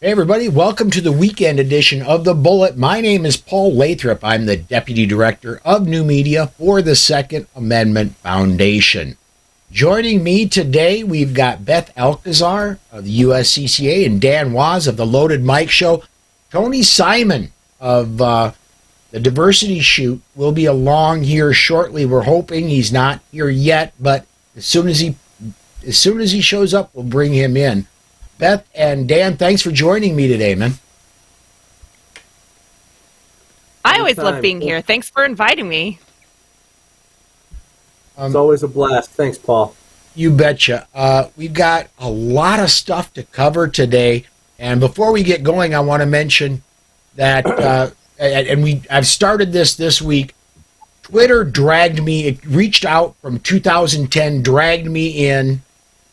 Hey everybody, welcome to the weekend edition of The Bullet. My name is Paul Lathrop. I'm the Deputy Director of New Media for the Second Amendment Foundation. Joining me today, we've got Beth Alcazar of the USCCA and Dan Waz of the Loaded Mic Show. Tony Simon of the Diversity Shoot will be along here shortly. We're hoping he's not here yet, but as soon as he shows up, we'll bring him in. Beth and Dan, thanks for joining me today, man. I always love being here. Thanks for inviting me. It's always a blast. Thanks, Paul. You betcha. We've got a lot of stuff to cover today. And before we get going, I want to mention that, I've started this week. Twitter dragged me. It reached out from 2010, dragged me in.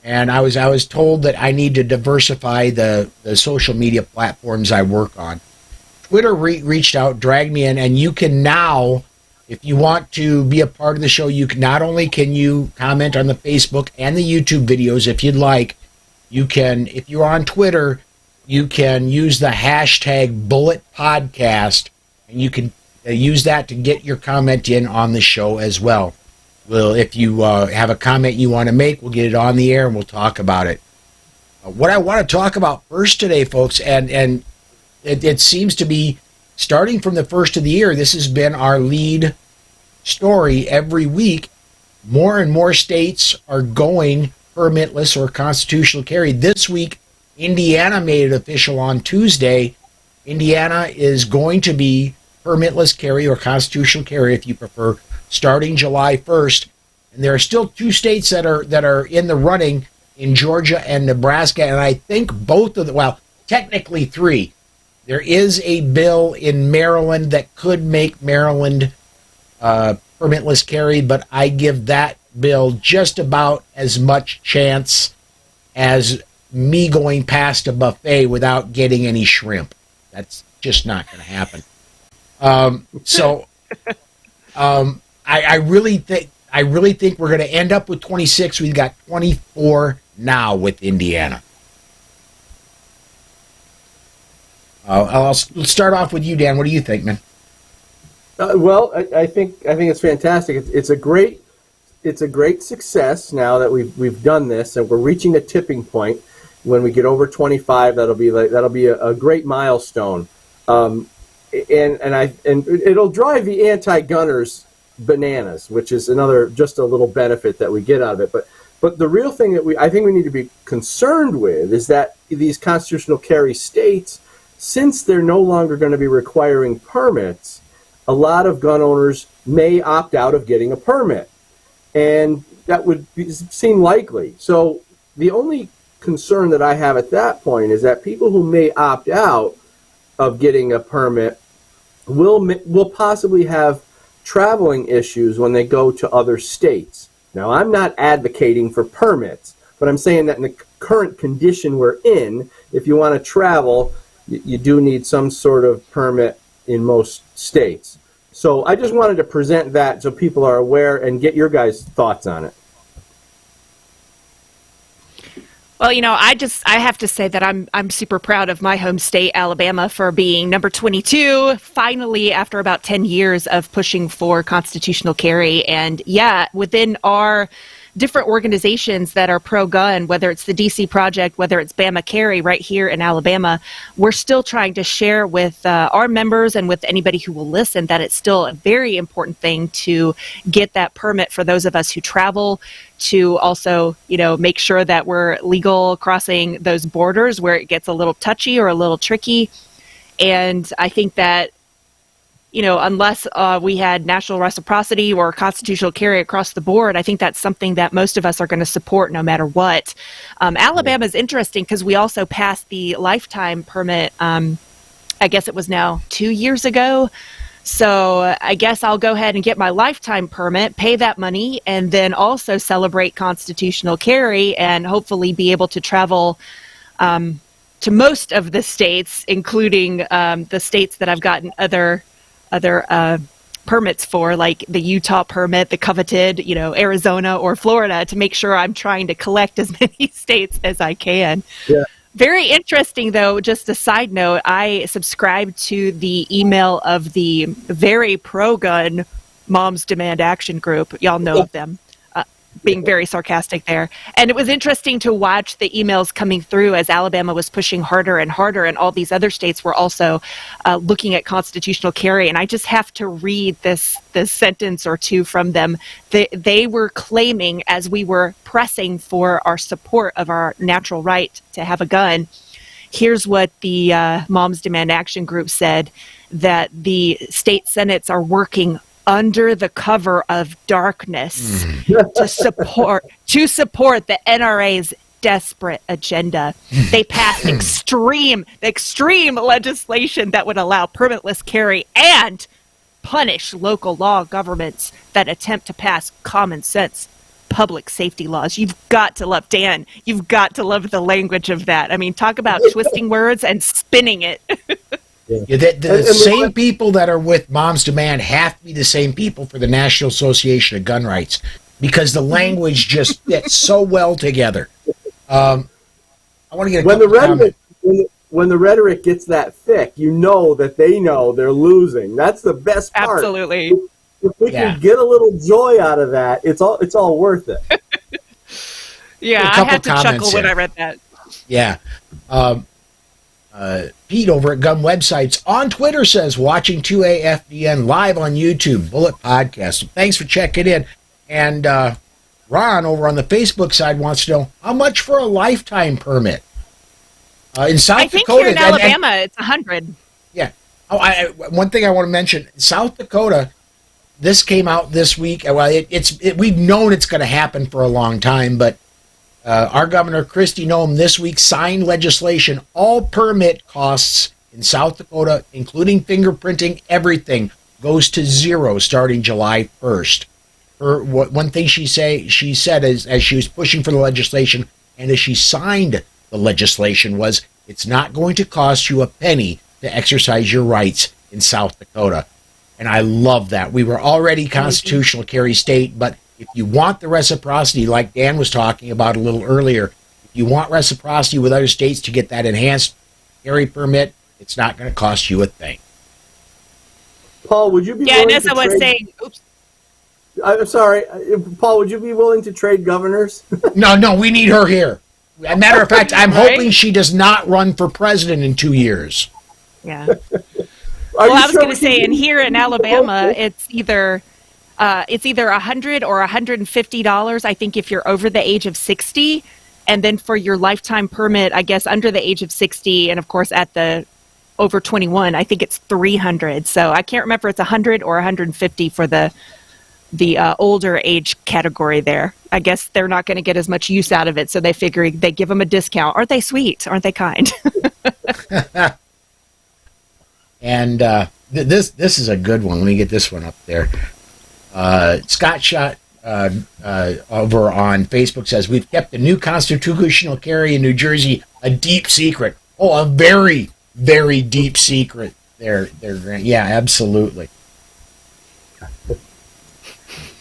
And I was told that I need to diversify the social media platforms I work on. Twitter reached out, dragged me in, and you can now, if you want to be a part of the show, you can not only can you comment on the Facebook and the YouTube videos if you'd like, you can, if you're on Twitter, you can use the hashtag Bullet Podcast, and you can use that to get your comment in on the show as well. Well, if you have a comment you want to make, we'll get it on the air and we'll talk about it. What I want to talk about first today, folks, and it seems to be starting from the first of the year, this has been our lead story every week. More and more states are going permitless or constitutional carry. This week, Indiana made it official on Tuesday. Indiana is going to be permitless carry or constitutional carry, if you prefer, starting July 1st, and there are still two states that are in the running in Georgia and Nebraska, and I think both of technically three. There is a bill in Maryland that could make Maryland permitless carry, but I give that bill just about as much chance as me going past a buffet without getting any shrimp. That's just not going to happen. I really think we're going to end up with 26. We've got 24 now with Indiana. Let's start off with you, Dan. What do you think, man? I think it's fantastic. It's a great success now that we've done this, and we're reaching a tipping point. When we get over 25, that'll be a great milestone, and it'll drive the anti-gunners bananas, which is just a little benefit that we get out of it. But the real thing that I think we need to be concerned with is that these constitutional carry states, since they're no longer going to be requiring permits, a lot of gun owners may opt out of getting a permit, and that would seem likely. So the only concern that I have at that point is that people who may opt out of getting a permit will possibly have traveling issues when they go to other states. Now, I'm not advocating for permits, but I'm saying that in the current condition we're in, if you want to travel, you do need some sort of permit in most states. So I just wanted to present that so people are aware and get your guys' thoughts on it. Well, I have to say that I'm super proud of my home state, Alabama, for being number 22, finally, after about 10 years of pushing for constitutional carry. And yeah, within our different organizations that are pro-gun, whether it's the DC Project, whether it's Bama Carry right here in Alabama, we're still trying to share with our members and with anybody who will listen that it's still a very important thing to get that permit for those of us who travel, to also, make sure that we're legal crossing those borders where it gets a little touchy or a little tricky. And I think that, unless we had national reciprocity or constitutional carry across the board, I think that's something that most of us are going to support no matter what. Alabama is interesting because we also passed the lifetime permit, I guess it was now 2 years ago. So I guess I'll go ahead and get my lifetime permit, pay that money, and then also celebrate constitutional carry and hopefully be able to travel to most of the states, including the states that I've gotten other permits for, like the Utah permit, the coveted, Arizona or Florida, to make sure I'm trying to collect as many states as I can. Yeah. Very interesting, though. Just a side note, I subscribed to the email of the very pro-gun Moms Demand Action group. Y'all know of them, being very sarcastic there. And it was interesting to watch the emails coming through as Alabama was pushing harder and harder, and all these other states were also looking at constitutional carry. And I just have to read this sentence or two from them. They were claiming, as we were pressing for our support of our natural right to have a gun, here's what the Moms Demand Action group said, that the state senates are working under the cover of darkness to support the NRA's desperate agenda. They passed extreme legislation that would allow permitless carry and punish local law governments that attempt to pass common sense public safety laws. You've got to love, Dan, you've got to love the language of that. I mean, talk about twisting words and spinning it. Yeah, the same people that are with Moms Demand have to be the same people for the National Association of Gun Rights, because the language just fits so well together. I want to get when the rhetoric gets that thick, you know that they know they're losing. That's the best part. Absolutely. If we can get a little joy out of that, it's all worth it. Yeah, I had to chuckle when I read that. Yeah. Pete over at Gun Websites on Twitter says, watching 2AFDN live on YouTube, Bullet Podcast. So thanks for checking in. And Ron over on the Facebook side wants to know, how much for a lifetime permit? In South Dakota. I think here in Alabama, it's 100. Yeah. One thing I want to mention, South Dakota, this came out this week. Well, we've known it's going to happen for a long time, but our Governor, Kristi Noem, this week signed legislation. All permit costs in South Dakota, including fingerprinting, everything, goes to zero starting July 1st. One thing she said as she was pushing for the legislation and as she signed the legislation was, it's not going to cost you a penny to exercise your rights in South Dakota. And I love that. We were already constitutional carry state, but if you want the reciprocity, like Dan was talking about a little earlier, if you want reciprocity with other states to get that enhanced carry permit, it's not going to cost you a thing. Paul, would you be willing to trade... Oops. I'm sorry. Paul, would you be willing to trade governors? No, we need her here. As a matter of fact, I'm hoping she does not run for president in 2 years. Yeah. Well, I was going to say, and here in Alabama, it's either $100 or $150, I think, if you're over the age of 60. And then for your lifetime permit, I guess under the age of 60, and of course at the over 21, I think it's $300. So I can't remember if it's $100 or $150 for the older age category there. I guess they're not going to get as much use out of it, so they figure they give them a discount. Aren't they sweet? Aren't they kind? And this is a good one. Let me get this one up there. Scott Shot over on Facebook says, we've kept the new constitutional carry in New Jersey a deep secret. Oh, a very, very deep secret there, Grant. Yeah, absolutely.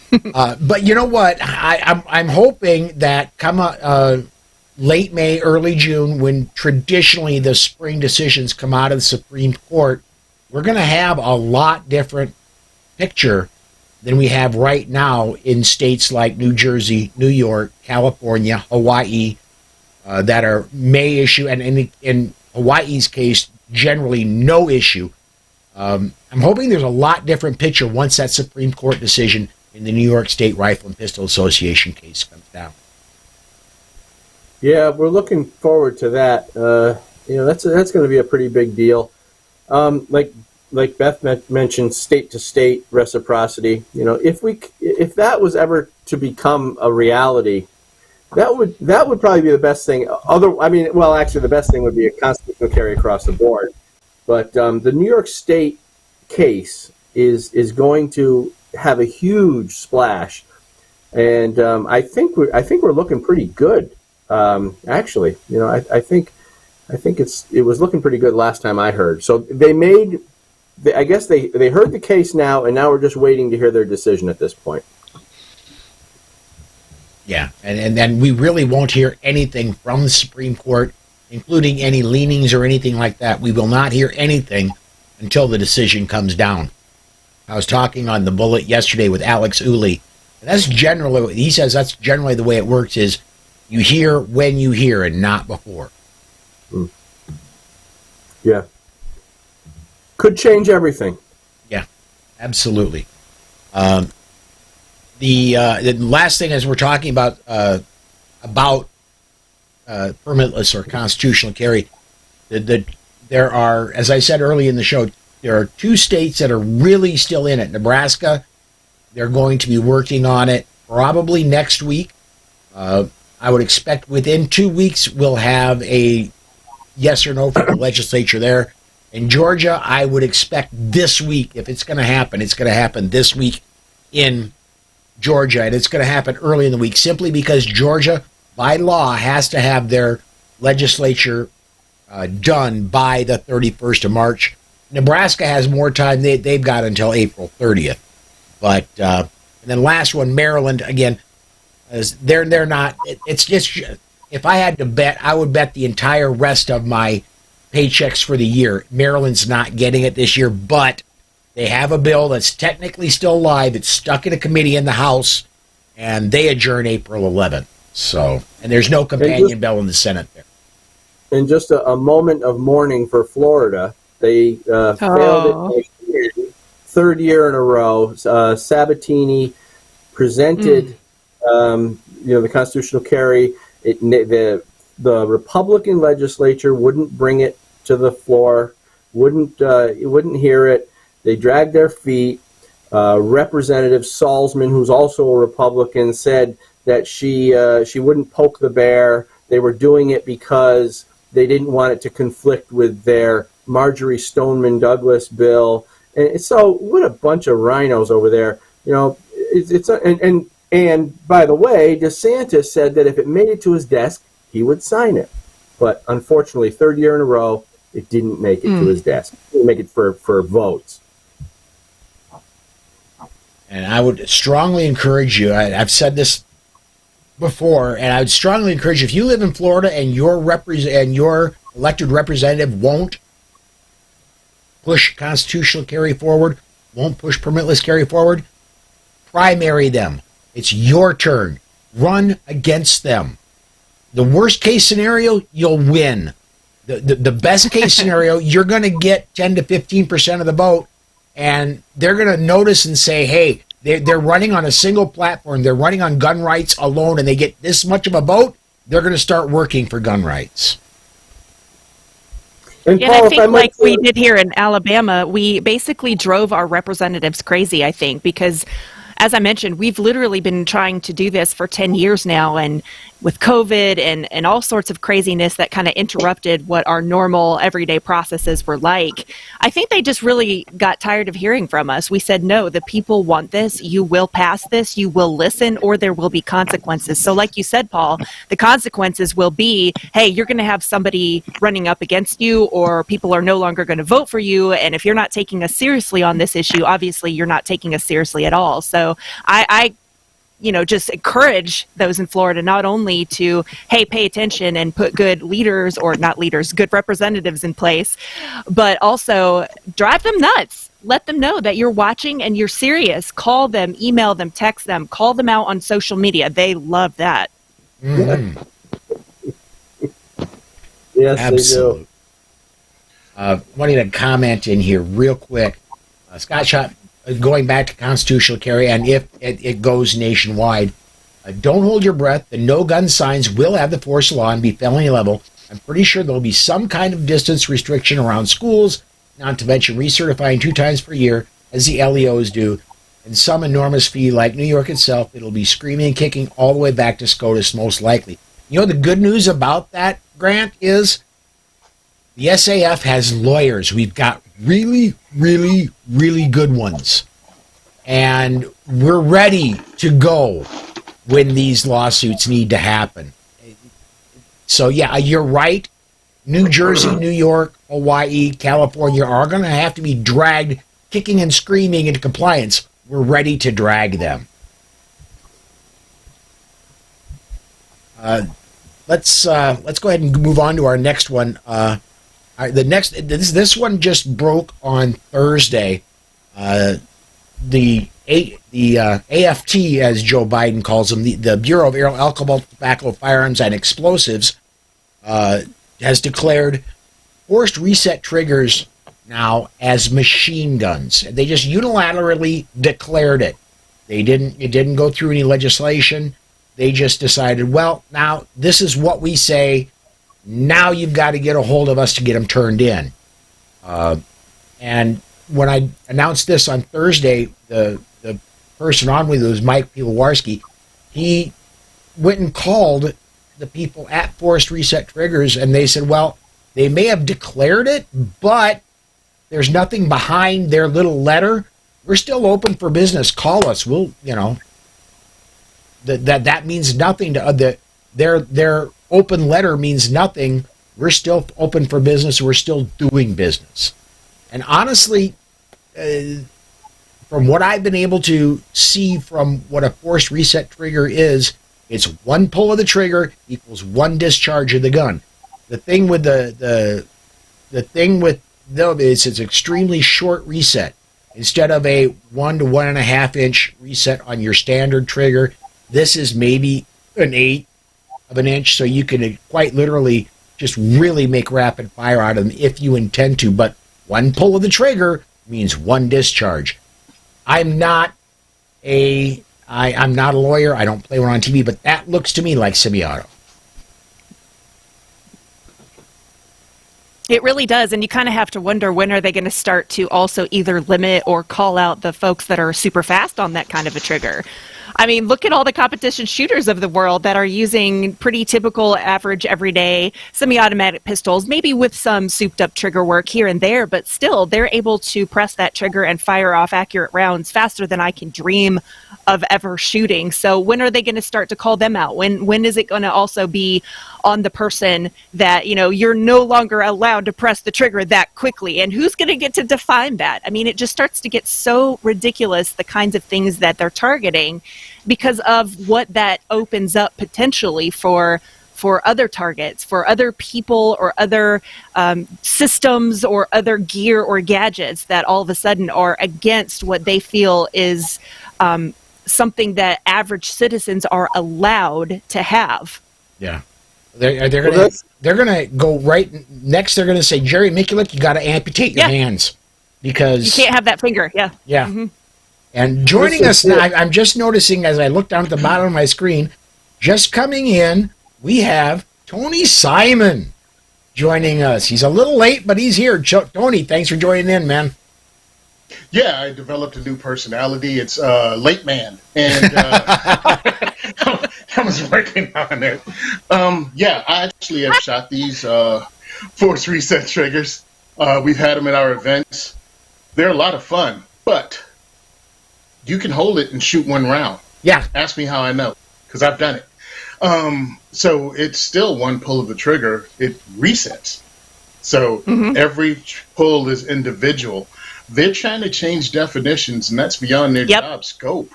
But you know what? I'm hoping that come late May, early June, when traditionally the spring decisions come out of the Supreme Court, we're going to have a lot different picture than we have right now in states like New Jersey, New York, California, Hawaii, that are may issue, and in Hawaii's case, generally no issue. I'm hoping there's a lot different picture once that Supreme Court decision in the New York State Rifle and Pistol Association case comes down. Yeah, we're looking forward to that. That's going to be a pretty big deal. Like Beth mentioned, state to state reciprocity. If that was ever to become a reality, that would probably be the best thing. Actually, the best thing would be a constitutional carry across the board. But the New York State case is going to have a huge splash, and I think we're looking pretty good. Actually, I think it was looking pretty good last time I heard. So I guess they heard the case now, and now we're just waiting to hear their decision at this point. Yeah, and then we really won't hear anything from the Supreme Court including any leanings or anything like that. We will not hear anything until the decision comes down. I was talking on the Bullet yesterday with Alex Uli. And that's generally, he says that's generally the way it works, is you hear when you hear and not before. Yeah. Could change everything. Yeah, absolutely. The last thing, as we're talking about permitless or constitutional carry, there are, as I said early in the show, there are 2 states that are really still in it. Nebraska, they're going to be working on it probably next week. I would expect within 2 weeks we'll have a yes or no from the legislature there. In Georgia, I would expect this week, if it's going to happen, it's going to happen this week in Georgia, and it's going to happen early in the week simply because Georgia, by law, has to have their legislature done by the 31st of March. Nebraska has more time. They've got until April 30th. But and then last one, Maryland, again, they're not. It's just, if I had to bet, I would bet the entire rest of my paychecks for the year. Maryland's not getting it this year, but they have a bill that's technically still live. It's stuck in a committee in the House, and they adjourn April 11th. So, and there's no companion bill in the Senate there. And just a moment of mourning for Florida. They failed it again, 3rd year in a row. Sabatini presented, the constitutional carry. The Republican legislature wouldn't bring it to the floor, wouldn't hear it. They dragged their feet. Representative Salzman, who's also a Republican, said that she wouldn't poke the bear. They were doing it because they didn't want it to conflict with their Marjorie Stoneman Douglas bill. And so, what a bunch of rhinos over there. And by the way, DeSantis said that if it made it to his desk, he would sign it. But unfortunately, 3rd year in a row, it didn't make it to his desk. It didn't make it for votes. And I would strongly encourage you, I've said this before, and I would strongly encourage you, if you live in Florida and your elected representative won't push constitutional carry forward, won't push permitless carry forward, primary them. It's your turn. Run against them. The worst case scenario, you'll win. The best case scenario, you're going to get 10 to 15% of the vote, and they're going to notice and say, hey, they're running on a single platform. They're running on gun rights alone, and they get this much of a vote, they're going to start working for gun rights. And Yeah, Paul, and I think like we say- did here in Alabama, we basically drove our representatives crazy, I think, because as I mentioned, we've literally been trying to do this for 10 years now, and with COVID and all sorts of craziness that kind of interrupted what our normal everyday processes were like, I think they just really got tired of hearing from us. We said, no, the people want this. You will pass this. You will listen, or there will be consequences. So like you said, Paul, the consequences will be, hey, you're going to have somebody running up against you, or people are no longer going to vote for you. And if you're not taking us seriously on this issue, obviously you're not taking us seriously at all. So I just encourage those in Florida not only to, hey, pay attention and put good leaders, or not leaders, good representatives in place, but also drive them nuts. Let them know that you're watching and you're serious. Call them, email them, text them, call them out on social media. They love that. Mm-hmm. Yes, absolutely. Wanting to comment in here real quick. Scott Schott, going back to constitutional carry, and if it goes nationwide, don't hold your breath. The no gun signs will have the force of law and be felony level. I'm pretty sure there'll be some kind of distance restriction around schools, not to mention recertifying 2 times per year, as the LEOs do, and some enormous fee like New York itself. It'll be screaming and kicking all the way back to SCOTUS, most likely. You know, the good news about that, Grant, is the SAF has lawyers. We've got really, really, really good ones. And we're ready to go when these lawsuits need to happen. So, yeah, you're right. New Jersey, New York, Hawaii, California are going to have to be dragged kicking and screaming into compliance. We're ready to drag them. let's go ahead and move on to our next one. This one just broke on Thursday. The AFT, as Joe Biden calls them, the Bureau of Alcohol, Tobacco, Firearms, and Explosives, has declared forced reset triggers now as machine guns. They just unilaterally declared it. It didn't go through any legislation. They just decided, well, now this is what we say. Now you've got to get a hold of us to get them turned in. And when I announced this on Thursday, the person on with it was Mike Pilarski. He went and called the people at Forced Reset Triggers, and they said, well, they may have declared it, but there's nothing behind their little letter. We're still open for business. Call us. We'll, that means nothing to their open letter means nothing. We're still open for business. We're still doing business. And honestly, from what I've been able to see from what a forced reset trigger is, it's one pull of the trigger equals one discharge of the gun. The thing with the thing with them is it's extremely short reset. Instead of a 1 to 1.5 inch reset on your standard trigger, this is maybe an 1/8 of an inch, so you can quite literally just really make rapid fire out of them if you intend to. But one pull of the trigger means one discharge. I'm not a lawyer. I don't play one on TV, but that looks to me like semi-auto. It really does, and you kind of have to wonder when are they going to start to also either limit or call out the folks that are super fast on that kind of a trigger. I mean, look at all the competition shooters of the world that are using pretty typical, average, everyday semi-automatic pistols, maybe with some souped-up trigger work here and there, but still, they're able to press that trigger and fire off accurate rounds faster than I can dream of ever shooting. So when are they going to start to call them out? When is it going to also be on the person that, you're no longer allowed to press the trigger that quickly? And who's going to get to define that? I mean, it just starts to get so ridiculous, the kinds of things that they're targeting, because of what that opens up potentially for other targets, for other people or other systems or other gear or gadgets that all of a sudden are against what they feel is something that average citizens are allowed to have. Yeah. They're gonna go right next. They're gonna say, Jerry Mikulik, you got to amputate your hands because you can't have that finger. Yeah. Yeah. Mm-hmm. And joining us now, I'm just noticing as I look down at the bottom of my screen, just coming in, we have Tony Simon joining us. He's a little late, but he's here. Tony, thanks for joining in, man. Yeah, I developed a new personality. It's Late Man, and I was working on it. Yeah, I actually have shot these force reset triggers. We've had them at our events. They're a lot of fun, but you can hold it and shoot one round. Yeah. Ask me how I know, because I've done it. So it's still one pull of the trigger. It resets. So every pull is individual. They're trying to change definitions, and that's beyond their job scope.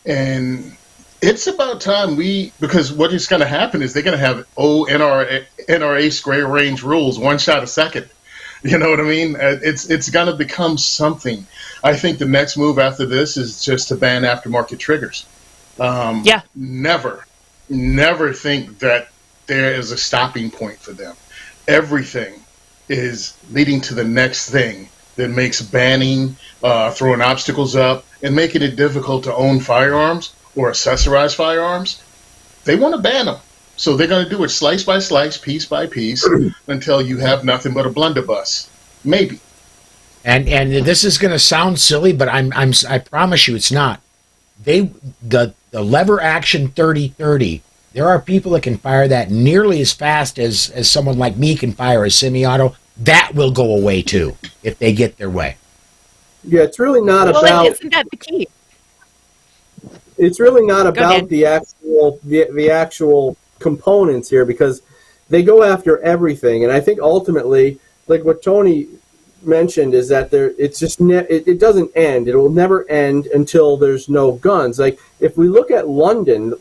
And it's about time because what is going to happen is they're going to have NRA square range rules, one shot a second. You know what I mean? It's going to become something. I think the next move after this is just to ban aftermarket triggers. Never think that there is a stopping point for them. Everything is leading to the next thing that makes banning, throwing obstacles up, and making it difficult to own firearms or accessorize firearms. They want to ban them. So they're going to do it slice by slice, piece by piece, until you have nothing but a blunderbuss. Maybe. And this is going to sound silly, but I promise you it's not. The lever action 30-30, there are people that can fire that nearly as fast as someone like me can fire a semi-auto. That will go away too if they get their way. Yeah, it's really not about. Isn't that the key? It's really not about the actual components here, because they go after everything, and I think ultimately, like what Tony mentioned, is that it's just it doesn't end. It will never end until there's no guns. Like if we look at London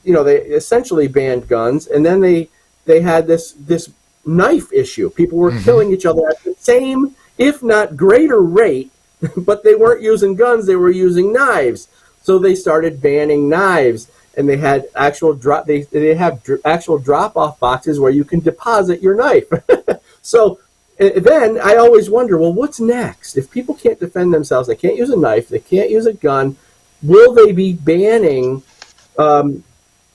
they essentially banned guns, and then they had this knife issue. People were killing each other at the same, if not greater rate, but they weren't using guns, they were using knives. So they started banning knives, and they had actual they have actual drop-off boxes where you can deposit your knife. So then I always wonder, well, what's next? If people can't defend themselves, they can't use a knife, they can't use a gun, will they be banning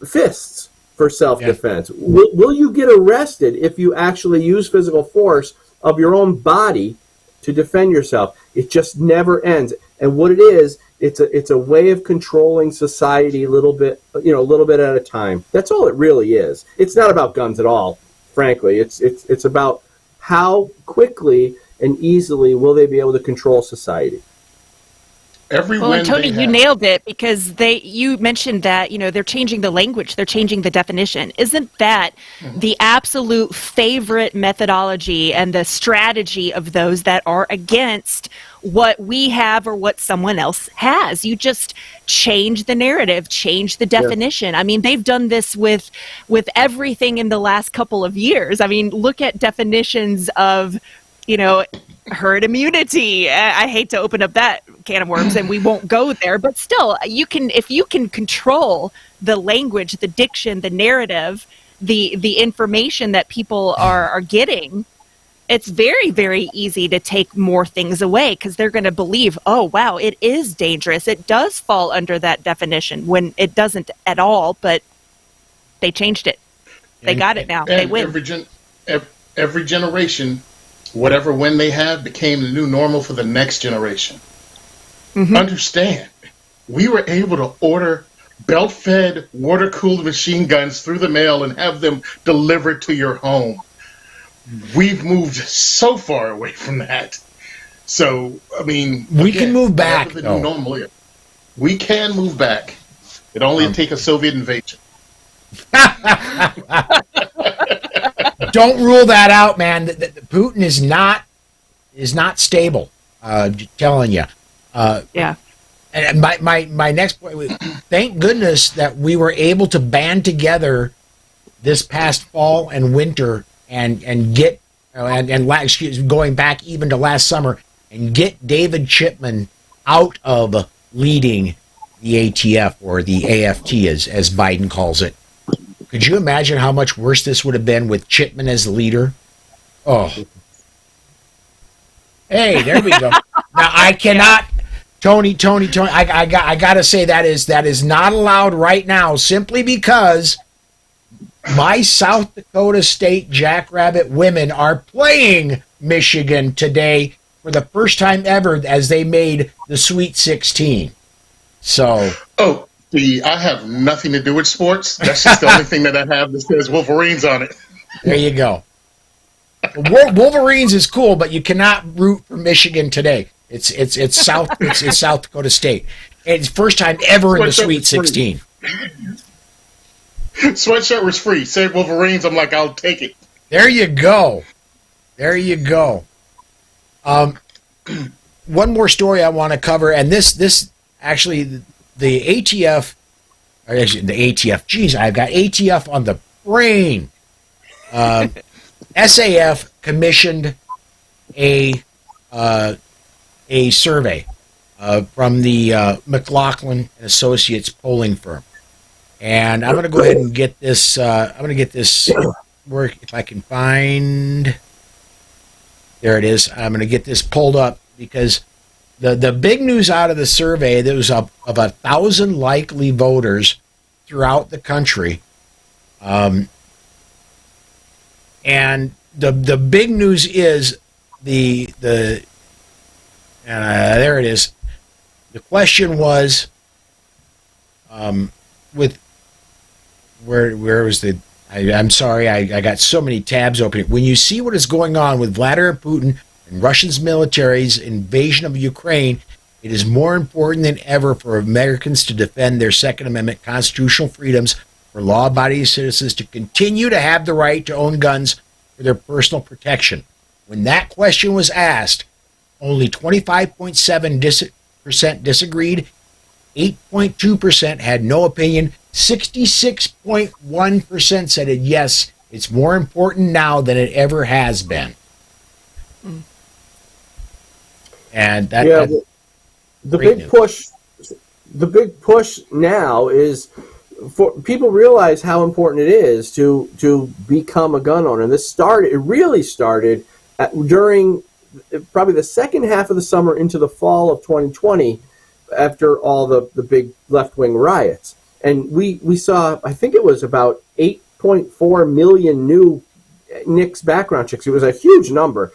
fists for self-defense? Yeah. Will you get arrested if you actually use physical force of your own body to defend yourself? It just never ends. And what it is, it's a way of controlling society a little bit at a time. That's all it really is. It's not about guns at all, frankly. It's about how quickly and easily will they be able to control society. Well, Tony, you nailed it, because you mentioned that, they're changing the language, they're changing the definition. Isn't that the absolute favorite methodology and the strategy of those that are against what we have or what someone else has? You just change the narrative, change the definition. Yeah. I mean, they've done this with everything in the last couple of years. I mean, look at definitions of, herd immunity. I hate to open up that can of worms, and we won't go there, but still, if you can control the language, the diction, the narrative, the information that people are getting, it's very, very easy to take more things away, because they're going to believe, oh, wow, it is dangerous. It does fall under that definition, when it doesn't at all, but they changed it. They got it now. They win. Every generation, whatever win they have became the new normal for the next generation. Understand, we were able to order belt-fed, water-cooled machine guns through the mail and have them delivered to your home. We've moved so far away from that. So, I mean, we can move back. Normally, we can move back. It only take a Soviet invasion. Don't rule that out, man. Putin is not stable. Telling you. Yeah. And my next point. Thank goodness that we were able to band together this past fall and winter and get going back even to last summer and get David Chipman out of leading the ATF, or the AFT as Biden calls it. Could you imagine how much worse this would have been with Chipman as the leader? Oh. Hey, there we go. Now I cannot, Tony. I got to say that is not allowed right now, simply because my South Dakota State Jackrabbit women are playing Michigan today for the first time ever, as they made the Sweet 16. So. Oh. I have nothing to do with sports. That's just the only thing that I have that says Wolverines on it. There you go. Wolverines is cool, but you cannot root for Michigan today. It's South Dakota State. It's first time ever in the Sweet 16. Sweatshirt was free. Say Wolverines, I'm like, I'll take it. There you go. One more story I want to cover, and this actually. The ATF, or actually the ATF, geez, I've got ATF on the brain. SAF commissioned a survey from the McLaughlin Associates polling firm, and I'm going to go ahead and get this. I'm going to get this work if I can find. There it is. I'm going to get this pulled up, because the big news out of the survey, there was of 1,000 likely voters throughout the country, and the big news is there it is. The question was, with where was the? I'm sorry, I got so many tabs open. When you see what is going on with Vladimir Putin and Russia's military's invasion of Ukraine, it is more important than ever for Americans to defend their Second Amendment constitutional freedoms, for law-abiding citizens to continue to have the right to own guns for their personal protection. When that question was asked, only 25.7% disagreed, 8.2% had no opinion, 66.1% said it, yes, it's more important now than it ever has been. And that, yeah, that's the great big news. push. The big push now is for people realize how important it is to become a gun owner. And it really started during probably the second half of the summer into the fall of 2020, after all the big left-wing riots. And we saw, I think it was about 8.4 million new NICS background checks. It was a huge number.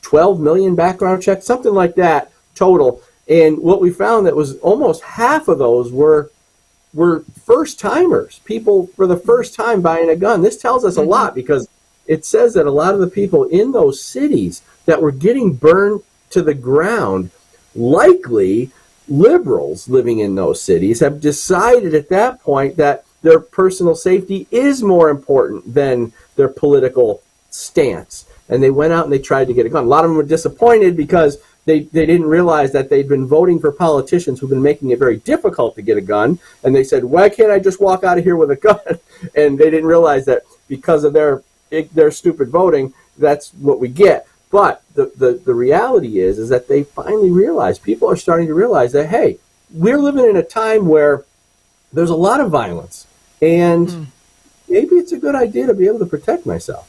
12 million background checks, something like that total. And what we found that was almost half of those were first-timers, people for the first time buying a gun. This tells us a lot, because it says that a lot of the people in those cities that were getting burned to the ground, likely liberals living in those cities, have decided at that point that their personal safety is more important than their political stance. And they went out and they tried to get a gun. A lot of them were disappointed because they didn't realize that they'd been voting for politicians who've been making it very difficult to get a gun. And they said, why can't I just walk out of here with a gun? And they didn't realize that because of their stupid voting, that's what we get. But the reality is that they finally realized, people are starting to realize that, hey, we're living in a time where there's a lot of violence. And maybe it's a good idea to be able to protect myself.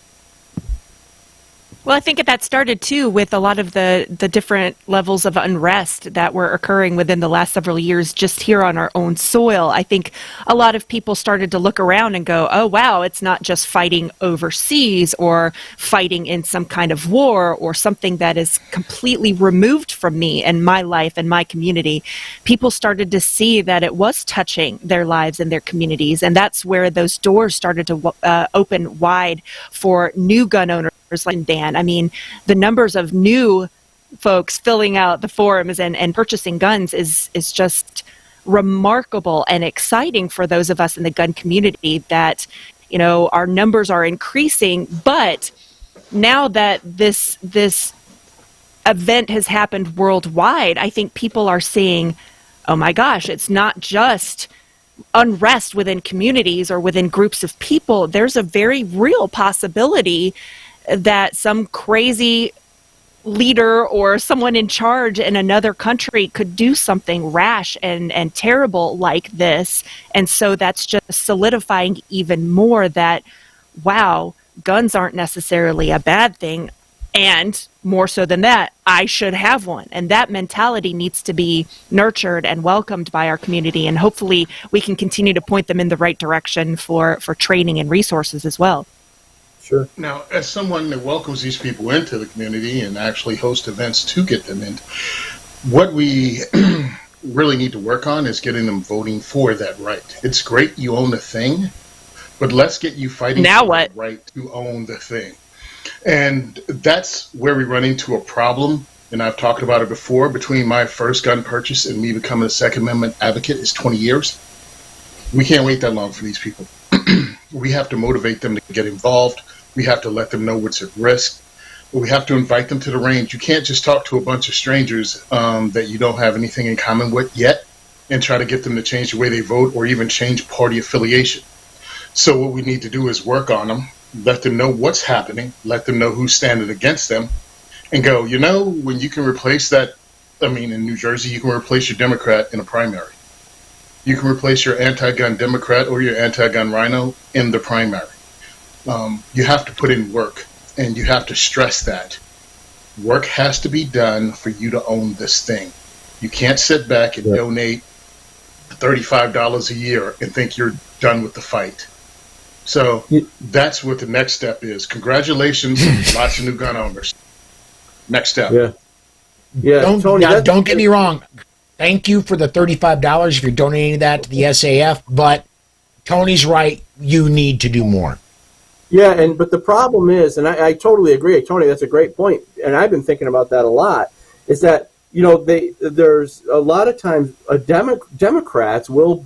Well, I think that started, too, with a lot of the different levels of unrest that were occurring within the last several years just here on our own soil. I think a lot of people started to look around and go, oh, wow, it's not just fighting overseas or fighting in some kind of war or something that is completely removed from me and my life and my community. People started to see that it was touching their lives and their communities, and that's where those doors started to open wide for new gun owners like Dan. I mean, the numbers of new folks filling out the forums and purchasing guns is just remarkable and exciting for those of us in the gun community that, you know, our numbers are increasing. But now that this event has happened worldwide, I think people are seeing, oh my gosh, it's not just unrest within communities or within groups of people. There's a very real possibility that some crazy leader or someone in charge in another country could do something rash and terrible like this. And so that's just solidifying even more that, wow, guns aren't necessarily a bad thing. And more so than that, I should have one. And that mentality needs to be nurtured and welcomed by our community. And hopefully we can continue to point them in the right direction for training and resources as well. Sure. Now, as someone that welcomes these people into the community and actually host events to get them in, what we really need to work on is getting them voting for that right. It's great you own the thing, but let's get you fighting Now for what? the right to own the thing. And that's where we run into a problem, and I've talked about it before, between my first gun purchase and me becoming a Second Amendment advocate is 20 years. We can't wait that long for these people. We have to motivate them to get involved. We have to let them know what's at risk. But we have to invite them to the range. You can't just talk to a bunch of strangers that you don't have anything in common with yet and try to get them to change the way they vote or even change party affiliation. So what we need to do is work on them, let them know what's happening, let them know who's standing against them, and go, you know, when you can replace that, I mean, in New Jersey, you can replace your Democrat in a primary. You can replace your anti-gun Democrat or your anti-gun rhino in the primary. You have to put in work, and you have to stress that. Work has to be done for you to own this thing. You can't sit back and donate $35 a year and think you're done with the fight. So that's what the next step is. Congratulations, lots of new gun owners. Next step. Yeah, Tony. Don't get me wrong. Thank you for the $35 if you're donating that to the SAF, but Tony's right. You need to do more. Yeah, but the problem is, and I totally agree, Tony, that's a great point, and I've been thinking about that a lot, is that, you know, there's a lot of times Democrats will,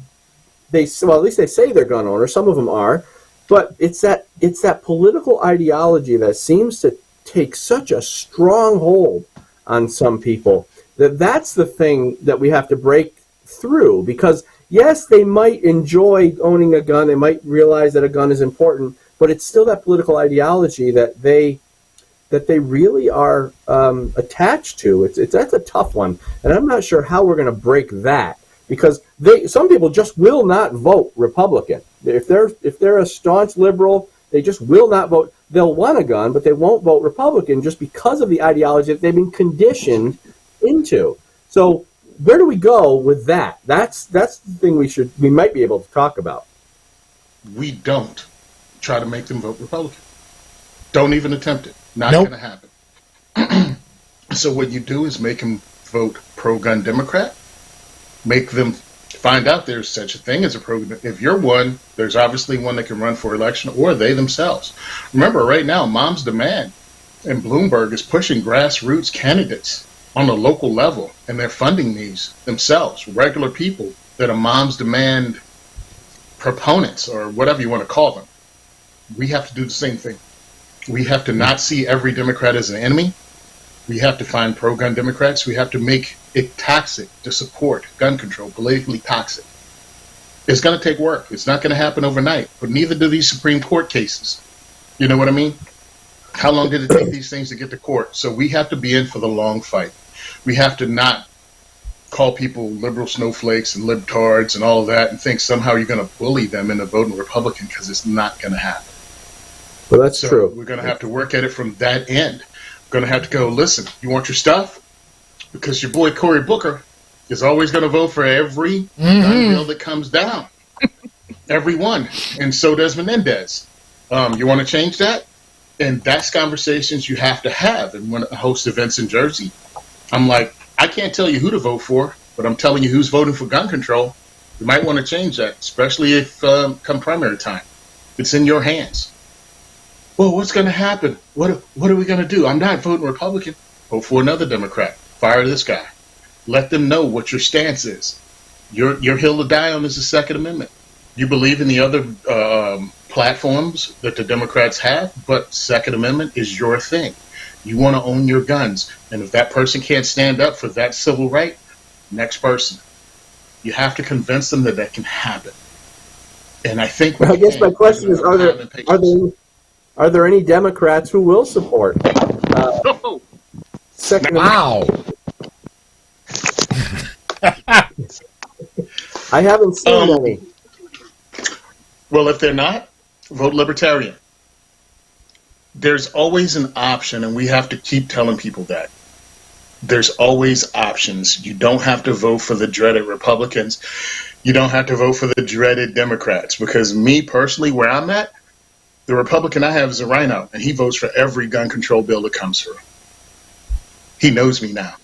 at least they say they're gun owners, some of them are, but it's that political ideology that seems to take such a strong hold on some people, that's the thing that we have to break through, because yes, they might enjoy owning a gun, they might realize that a gun is important, but it's still that political ideology that they really are attached to. That's a tough one, and I'm not sure how we're going to break that, because some people just will not vote Republican. If they're a staunch liberal, they just will not vote. They'll want a gun, but they won't vote Republican just because of the ideology that they've been conditioned into. So where do we go with that? That's the thing we might be able to talk about. We don't try to make them vote Republican. Don't even attempt it. Not Nope. going to happen. So what you do is make them vote pro-gun Democrat. Make them find out there's such a thing as a pro-gun. If you're one, there's obviously one that can run for election, or they themselves. Remember, right now, Moms Demand and Bloomberg is pushing grassroots candidates on a local level, and they're funding these themselves, regular people that are Moms Demand proponents, or whatever you want to call them. We have to do the same thing. We have to not see every Democrat as an enemy. We have to find pro-gun Democrats. We have to make it toxic to support gun control, politically toxic. It's going to take work. It's not going to happen overnight, but neither do these Supreme Court cases. You know what I mean? How long did it take these things to get to court? So we have to be in for the long fight. We have to not call people liberal snowflakes and libtards and all of that and think somehow you're going to bully them into voting Republican, because it's not going to happen. Well, that's true. We're going to have to work at it from that end. We're going to have to go, listen, you want your stuff? Because your boy Cory Booker is always going to vote for every gun bill that comes down. Every one. And so does Menendez. You want to change that? And that's conversations you have to have. And when I host events in Jersey, I'm like, I can't tell you who to vote for, but I'm telling you who's voting for gun control. You might want to change that, especially if come primary time. It's in your hands. Well, what's going to happen? What are we going to do? I'm not voting Republican. Vote for another Democrat. Fire this guy. Let them know what your stance is. Your hill to die on is the Second Amendment. You believe in the other platforms that the Democrats have, but Second Amendment is your thing. You want to own your guns. And if that person can't stand up for that civil right, next person. You have to convince them that can happen. And I think I guess my question is, are there any Democrats who will support Second Wow. I haven't seen any. Well, if they're not, vote Libertarian. There's always an option, and we have to keep telling people that. There's always options. You don't have to vote for the dreaded Republicans. You don't have to vote for the dreaded Democrats, because me personally, where I'm at, the Republican I have is a rhino, and he votes for every gun control bill that comes through. He knows me now.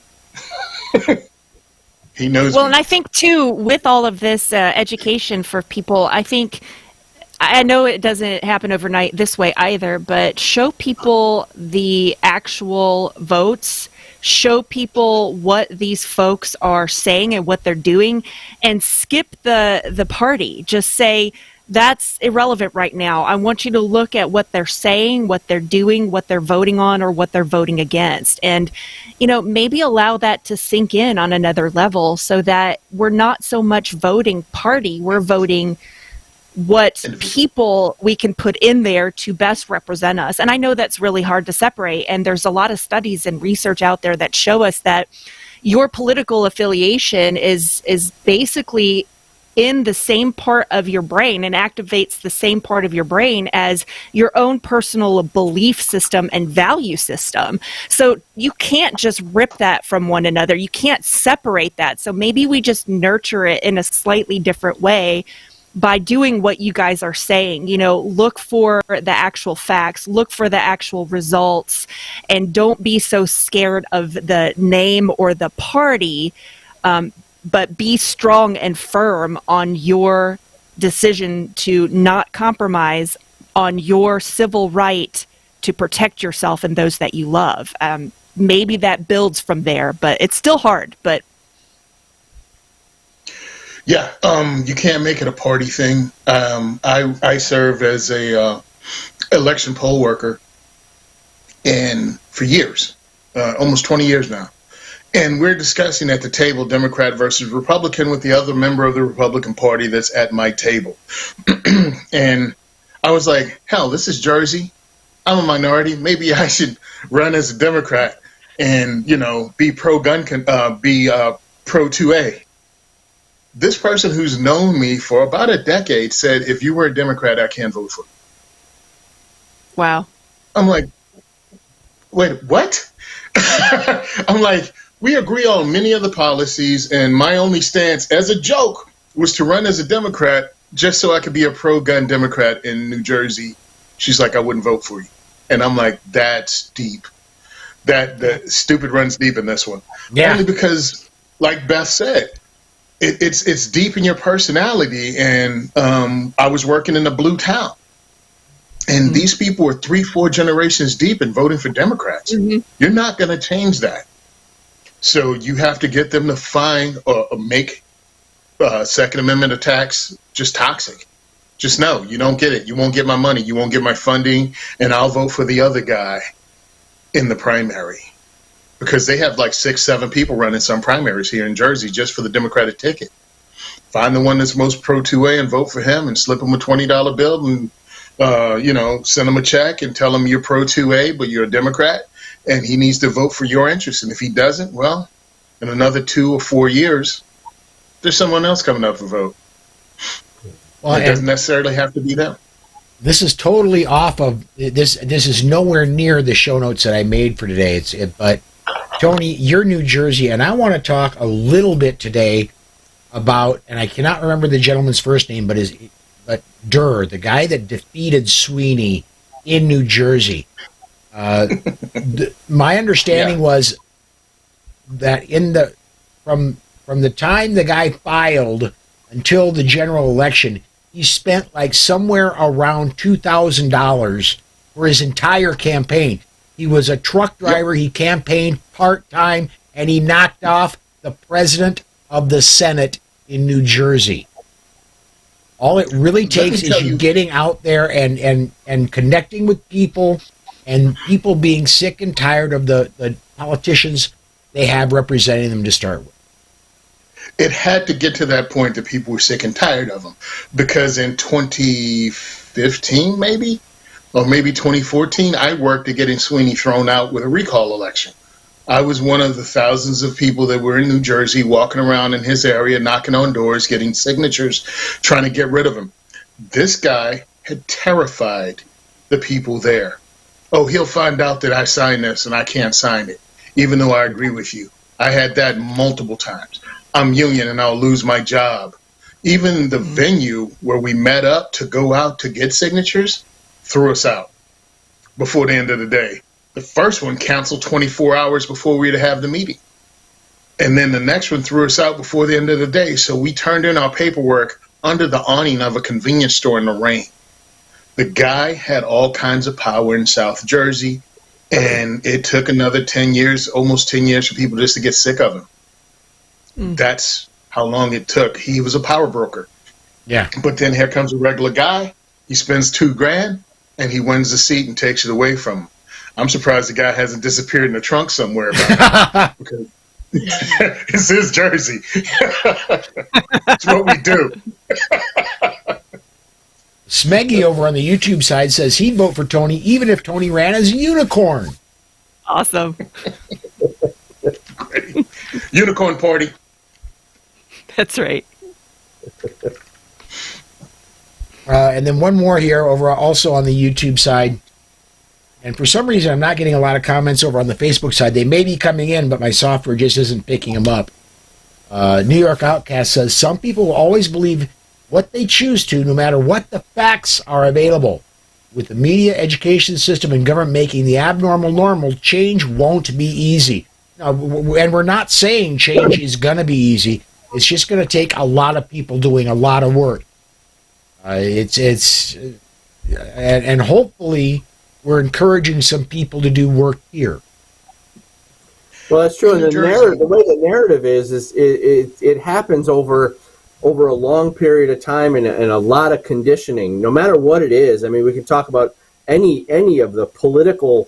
He knows me. And I think, too, with all of this education for people, I know it doesn't happen overnight this way either, but show people the actual votes, show people what these folks are saying and what they're doing, and skip the party. Just say, that's irrelevant right now. I want you to look at what they're saying, what they're doing, what they're voting on, or what they're voting against. And, maybe allow that to sink in on another level, so that we're not so much voting party, we're voting what people we can put in there to best represent us. And I know that's really hard to separate. And there's a lot of studies and research out there that show us that your political affiliation is basically in the same part of your brain and activates the same part of your brain as your own personal belief system and value system. So you can't just rip that from one another. You can't separate that. So maybe we just nurture it in a slightly different way by doing what you guys are saying. Look for the actual facts, look for the actual results, and don't be so scared of the name or the party, but be strong and firm on your decision to not compromise on your civil right to protect yourself and those that you love. Maybe that builds from there, but it's still hard. But yeah, you can't make it a party thing. I serve as a election poll worker, and for years, almost 20 years now. And we're discussing at the table Democrat versus Republican with the other member of the Republican Party that's at my table. And I was like, hell, this is Jersey. I'm a minority. Maybe I should run as a Democrat and, be pro-gun, be pro 2A. This person who's known me for about a decade said, if you were a Democrat, I can't vote for you. Wow. I'm like, wait, what? I'm like, we agree on many of the policies, and my only stance as a joke was to run as a Democrat just so I could be a pro-gun Democrat in New Jersey. She's like, I wouldn't vote for you. And I'm like, that's deep. That stupid runs deep in this one. Yeah. Only because, like Beth said, it's deep in your personality. And I was working in a blue town. And these people are 3-4 generations deep in voting for Democrats. Mm-hmm. You're not going to change that. So you have to get them to find or make Second Amendment attacks just toxic. Just no, you don't get it. You won't get my money. You won't get my funding. And I'll vote for the other guy in the primary. Because they have like 6-7 people running some primaries here in Jersey just for the Democratic ticket. Find the one that's most pro 2A and vote for him and slip him a $20 bill and send him a check and tell him you're pro 2A, but you're a Democrat. And he needs to vote for your interests. And if he doesn't, well, in another 2 or 4 years, there's someone else coming up to vote. Well, it doesn't necessarily have to be them. This is totally off of this. This is nowhere near the show notes that I made for today. But Tony, you're New Jersey, and I want to talk a little bit today about, and I cannot remember the gentleman's first name, but Durr, the guy that defeated Sweeney in New Jersey. My understanding was that from the time the guy filed until the general election, he spent like somewhere around $2,000 for his entire campaign. He was a truck driver. He campaigned part-time, and he knocked off the president of the Senate in New Jersey. All it really takes is you getting out there and connecting with people, and people being sick and tired of the politicians they have representing them to start with. It had to get to that point that people were sick and tired of them. Because in 2015, maybe 2014, I worked at getting Sweeney thrown out with a recall election. I was one of the thousands of people that were in New Jersey walking around in his area, knocking on doors, getting signatures, trying to get rid of him. This guy had terrified the people there. Oh, he'll find out that I signed this and I can't sign it, even though I agree with you. I had that multiple times. I'm union and I'll lose my job. Even the venue where we met up to go out to get signatures threw us out before the end of the day. The first one canceled 24 hours before we were to have the meeting. And then the next one threw us out before the end of the day. So we turned in our paperwork under the awning of a convenience store in the rain. The guy had all kinds of power in South Jersey, and it took another 10 years, almost 10 years for people just to get sick of him. That's how long it took. He was a power broker. Yeah. But then here comes a regular guy. He spends $2,000 and he wins the seat and takes it away from him. I'm surprised the guy hasn't disappeared in the trunk somewhere. Because it's his Jersey. It's what we do. Smeggy over on the YouTube side says he'd vote for Tony even if Tony ran as a unicorn. Awesome. Great. Unicorn party. That's right. And then one more here over also on the YouTube side. And for some reason, I'm not getting a lot of comments over on the Facebook side. They may be coming in, but my software just isn't picking them up. New York Outcast says, some people will always believe what they choose to, no matter what the facts are available. With the media, education system, and government making the abnormal normal, change won't be easy. Now, and we're not saying change is going to be easy. It's just going to take a lot of people doing a lot of work. And hopefully we're encouraging some people to do work here. Well, that's true. And the way the narrative is it happens over a long period of time and a lot of conditioning. No matter what it is, I mean, we can talk about any of the political,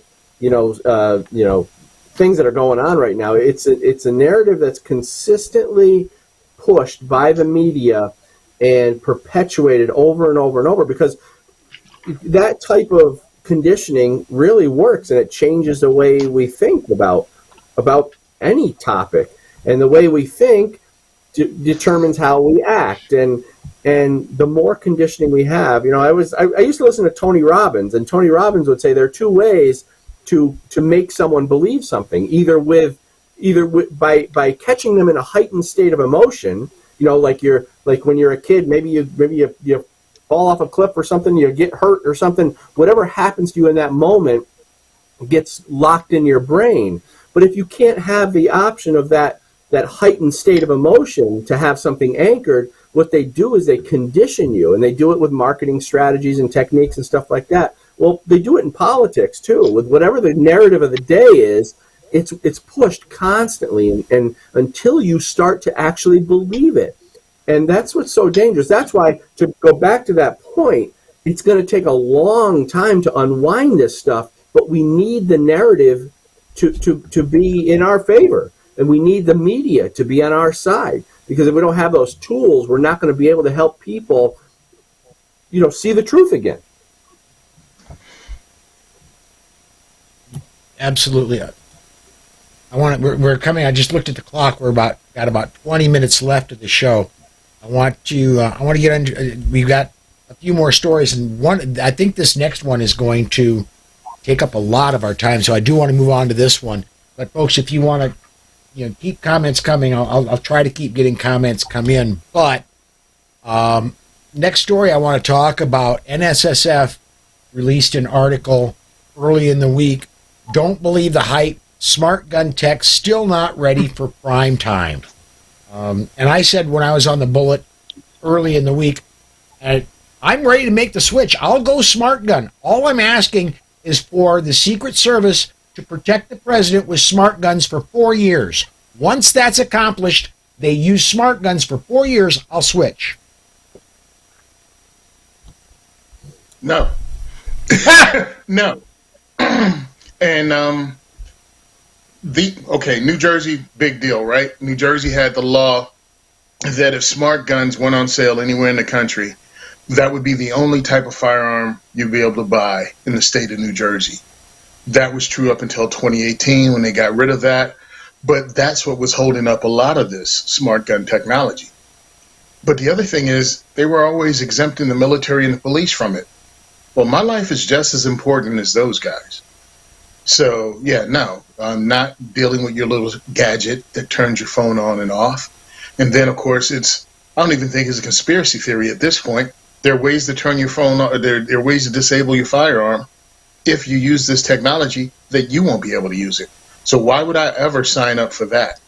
things that are going on right now. It's a narrative that's consistently pushed by the media and perpetuated over and over and over, because that type of conditioning really works, and it changes the way we think about any topic, and the way we think determines how we act. And the more conditioning we have, I used to listen to Tony Robbins, and Tony Robbins would say there are two ways to make someone believe something, either by catching them in a heightened state of emotion, like when you're a kid, maybe you fall off a cliff or something, you get hurt or something, whatever happens to you in that moment gets locked in your brain. But if you can't have the option of that heightened state of emotion to have something anchored, what they do is they condition you, and they do it with marketing strategies and techniques and stuff like that. Well, they do it in politics too. With whatever the narrative of the day is, it's pushed constantly, and until you start to actually believe it. And that's what's so dangerous. That's why, to go back to that point, it's going to take a long time to unwind this stuff, but we need the narrative to be in our favor, and we need the media to be on our side, because if we don't have those tools, we're not going to be able to help people, see the truth again. Absolutely. We're coming. I just looked at the clock. Got about 20 minutes left of the show. I want to get into. We've got a few more stories, and I think this next one is going to take up a lot of our time. So I do want to move on to this one. But folks, if you want to, keep comments coming, I'll try to keep getting comments come in. But next story I want to talk about. NSSF released an article early in the week. Don't believe the hype. Smart gun tech still not ready for prime time. And I said when I was on the bullet early in the week, I'm ready to make the switch. I'll go smart gun. All I'm asking is for the Secret Service to protect the president with smart guns for 4 years. Once that's accomplished, they use smart guns for 4 years, I'll switch. No. No. And New Jersey, big deal, right? New Jersey had the law that if smart guns went on sale anywhere in the country, that would be the only type of firearm you'd be able to buy in the state of New Jersey. That was true up until 2018 when they got rid of that. But that's what was holding up a lot of this smart gun technology. But the other thing is they were always exempting the military and the police from it. Well, my life is just as important as those guys. So, no, I'm not dealing with your little gadget that turns your phone on and off. And then, of course, I don't even think it's a conspiracy theory at this point. There are ways to turn your phone on, there are ways to disable your firearm if you use this technology that you won't be able to use it. So why would I ever sign up for that?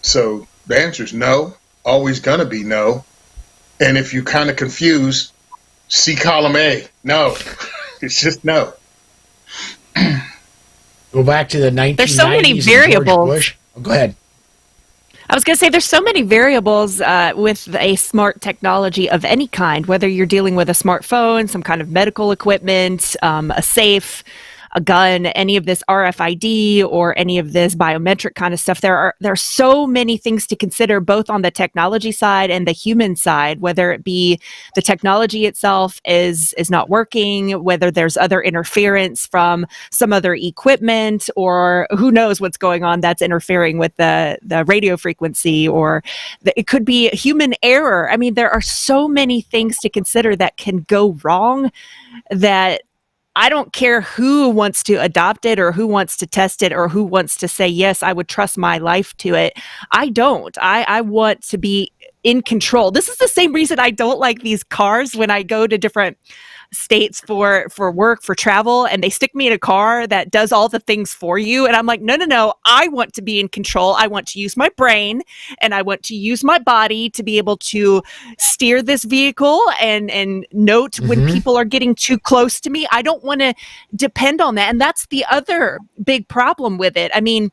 So the answer is no, always gonna be no. And if you're kind of confused, see column A. No, it's just no. Go back to the 1990s. There's so many variables. Go ahead. I was going to say there's so many variables with a smart technology of any kind, whether you're dealing with a smartphone, some kind of medical equipment, a safe, a gun, any of this RFID or any of this biometric kind of stuff. There are so many things to consider, both on the technology side and the human side, whether it be the technology itself is not working, whether there's other interference from some other equipment, or who knows what's going on that's interfering with the radio frequency, or it could be human error. I mean, there are so many things to consider that can go wrong that I don't care who wants to adopt it or who wants to test it or who wants to say, yes, I would trust my life to it. I don't. I want to be in control. This is the same reason I don't like these cars when I go to different states for work, for travel, and they stick me in a car that does all the things for you. And I'm like, no, I want to be in control. I want to use my brain and I want to use my body to be able to steer this vehicle and note when people are getting too close to me. I don't want to depend on that. And that's the other big problem with it. I mean,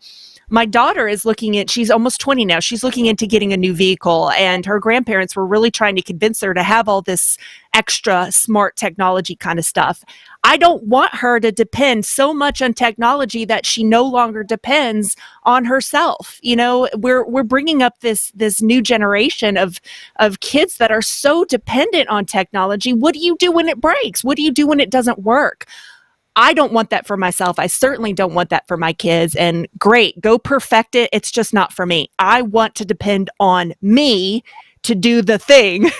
my daughter is she's almost 20 now. She's looking into getting a new vehicle, and her grandparents were really trying to convince her to have all this extra smart technology kind of stuff. I don't want her to depend so much on technology that she no longer depends on herself. You know, we're bringing up this new generation of kids that are so dependent on technology. What do you do when it breaks? What do you do when it doesn't work? I don't want that for myself. I certainly don't want that for my kids. And great, go perfect it. It's just not for me. I want to depend on me to do the thing,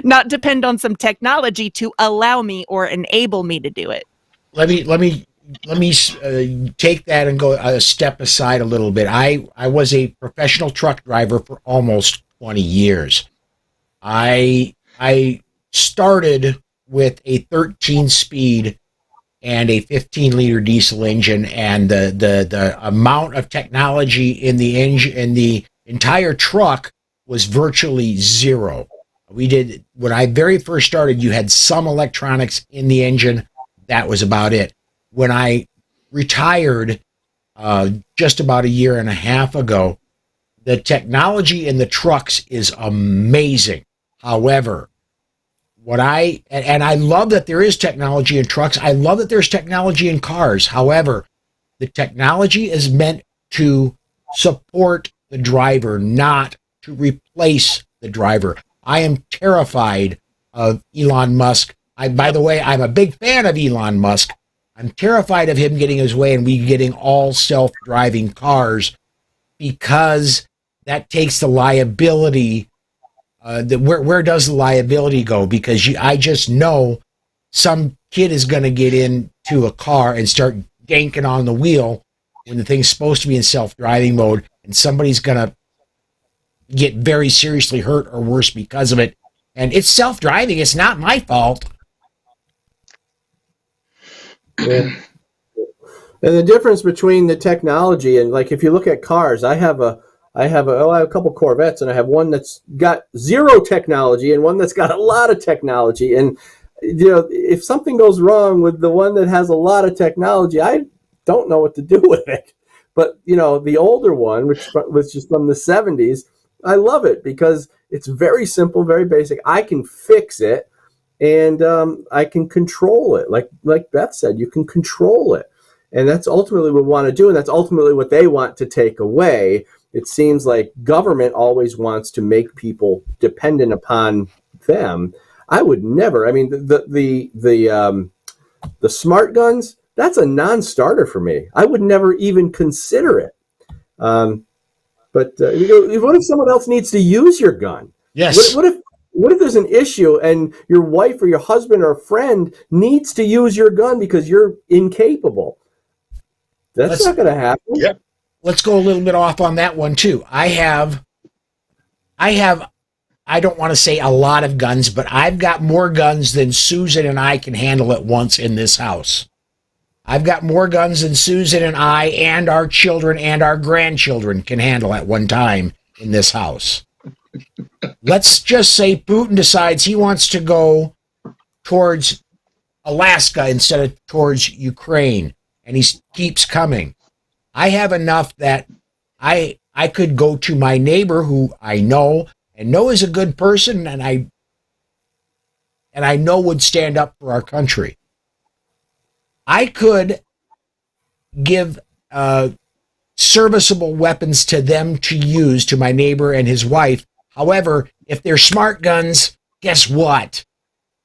not depend on some technology to allow me or enable me to do it. Let me take that and go a step aside a little bit. I was a professional truck driver for almost 20 years. I started with a 13-speed and a 15-liter diesel engine, and the amount of technology in the engine in the entire truck was virtually zero. When I very first started, you had some electronics in the engine. That was about it. When I retired just about a year and a half ago, the technology in the trucks is amazing. However, I love that there is technology in trucks. I love that there's technology in cars. However, the technology is meant to support the driver, not to replace the driver. I am terrified of Elon Musk. By the way, I'm a big fan of Elon Musk. I'm terrified of him getting his way and we getting all self-driving cars, because that takes the liability. Where does the liability go? Because I just know some kid is going to get into a car and start yanking on the wheel when the thing's supposed to be in self-driving mode, and somebody's going to get very seriously hurt or worse because of it. And it's self-driving. It's not my fault. Yeah. And the difference between the technology and, like, if you look at cars, I have a couple Corvettes, and I have one that's got zero technology and one that's got a lot of technology. And, you know, if something goes wrong with the one that has a lot of technology, I don't know what to do with it. But, you know, the older one, which was just from the 70s, I love it because it's very simple, very basic. I can fix it, and I can control it. Like Beth said, you can control it. And that's ultimately what we want to do, and that's ultimately what they want to take away. It seems like government always wants to make people dependent upon them. I would never. I mean, the smart guns, that's a non-starter for me. I would never even consider it. But what if someone else needs to use your gun? Yes. What if there's an issue and your wife or your husband or a friend needs to use your gun because you're incapable? That's not going to happen. Yeah. Let's go a little bit off on that one too. I don't want to say a lot of guns, but I've got more guns than Susan and I can handle at once in this house. I've got more guns than Susan and I and our children and our grandchildren can handle at one time in this house. Let's just say Putin decides he wants to go towards Alaska instead of towards Ukraine, and he keeps coming. I have enough that I could go to my neighbor who I know and know is a good person, and I know would stand up for our country. I could give serviceable weapons to them to use, to my neighbor and his wife. However, if they're smart guns, guess what?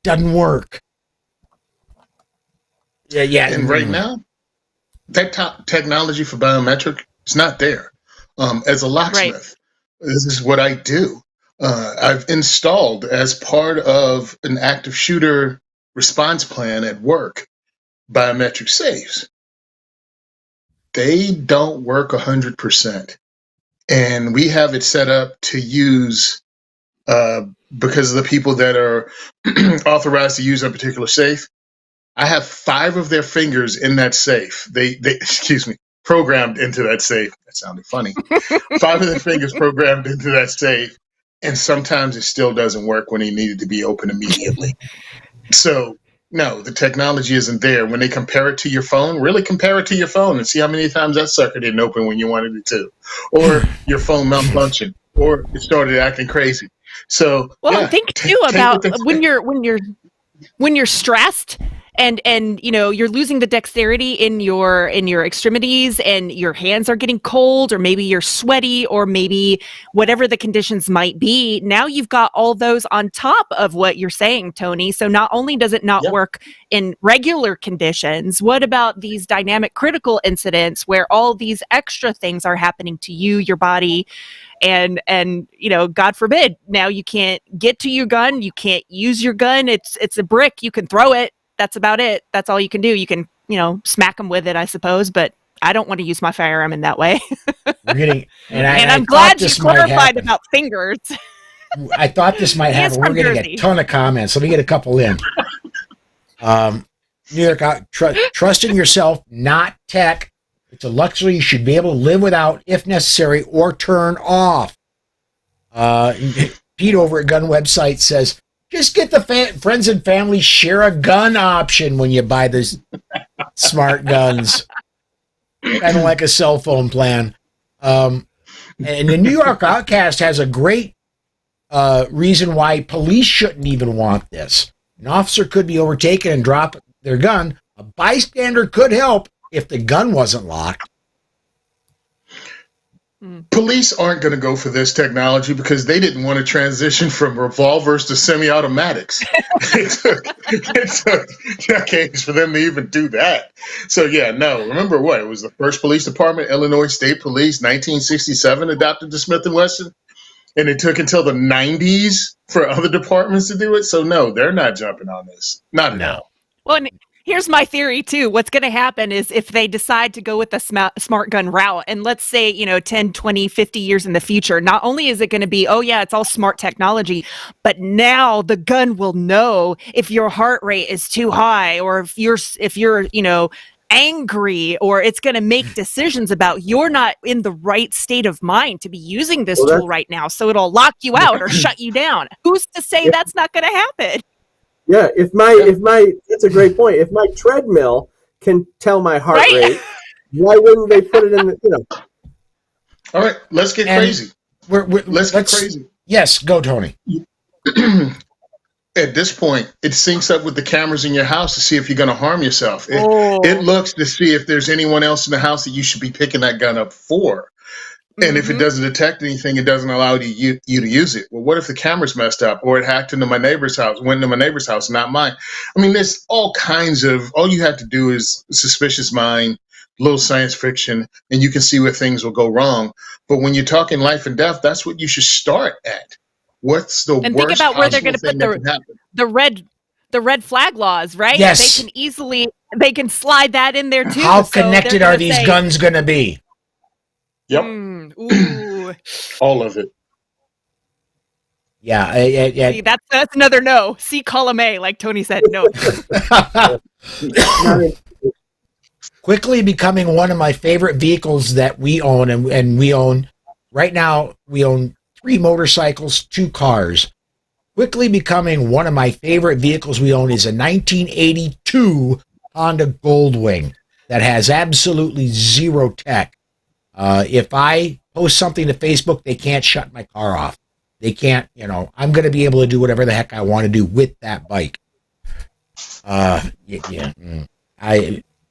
Doesn't work. Yeah. And right now, that technology for biometric is not there. As a locksmith, This is what I do. I've installed, as part of an active shooter response plan at work, biometric safes. They don't work 100%. And we have it set up to use, because of the people that are authorized to use a particular safe. I have 5 of their fingers in that safe. They programmed into that safe. That sounded funny. 5 of their fingers programmed into that safe. And sometimes it still doesn't work when they need it to be open immediately. So No, the technology isn't there. When they compare it to your phone, really compare it to your phone and see how many times that sucker didn't open when you wanted it to, or your phone malfunctioned, or it started acting crazy. So, Well, yeah, and think too about when you're stressed and you're losing the dexterity in your extremities and your hands are getting cold, or maybe you're sweaty, or maybe whatever the conditions might be. Now you've got all those on top of what you're saying, Tony. So not only does it not work in regular conditions, what about these dynamic critical incidents where all these extra things are happening to you, your body, and God forbid, now you can't get to your gun, you can't use your gun. It's a brick, you can throw it. That's about it. That's all you can do. You can, smack them with it, I suppose, but I don't want to use my firearm in that way. I'm glad you clarified about fingers. I thought this might happen. We're getting a ton of comments. Let me get a couple in. New York, trust in yourself, not tech. It's a luxury you should be able to live without if necessary or turn off. Pete over at Gun Website says, just get the friends and family share a gun option when you buy these smart guns. Kind of like a cell phone plan. And the New York Outcast has a great reason why police shouldn't even want this. An officer could be overtaken and drop their gun. A bystander could help if the gun wasn't locked. Police aren't going to go for this technology because they didn't want to transition from revolvers to semi-automatics. it took decades for them to even do that. So, remember what? It was the first police department, Illinois State Police, 1967, adopted the Smith & Wesson. And it took until the 90s for other departments to do it. So, no, they're not jumping on this. Not at all. Well, and here's my theory, too. What's going to happen is if they decide to go with the smart gun route, and let's say, 10, 20, 50 years in the future, not only is it going to be, it's all smart technology, but now the gun will know if your heart rate is too high, or if you're angry, or it's going to make decisions about you're not in the right state of mind to be using this tool right now. So it'll lock you out or shut you down. Who's to say that's not going to happen? Yeah, if that's a great point. If my treadmill can tell my heart rate, why wouldn't they put it in the, All right, let's get crazy. Let's get crazy. Yes, go, Tony. At this point, it syncs up with the cameras in your house to see if you're going to harm yourself. It looks to see if there's anyone else in the house that you should be picking that gun up for. And if it doesn't detect anything, it doesn't allow you to use it. Well, what if the camera's messed up, or it hacked into my neighbor's house, went into my neighbor's house, not mine? I mean, there's all you have to do is suspicious mind, a little science fiction, and you can see where things will go wrong. But when you're talking life and death, that's what you should start at. What's the and worst think about where they're going to put the red flag laws, right? Yes. They can slide that in there too. How connected are these guns going to be? Yep. Ooh. All of it. Yeah. See, that's another no. See column A, like Tony said, no. Quickly becoming one of my favorite vehicles that we own, and we own right now. We own 3 motorcycles, 2 cars. Quickly becoming one of my favorite vehicles we own is a 1982 Honda Goldwing that has absolutely zero tech. If I post something to Facebook, they can't shut my car off. They can't, I'm going to be able to do whatever the heck I want to do with that bike.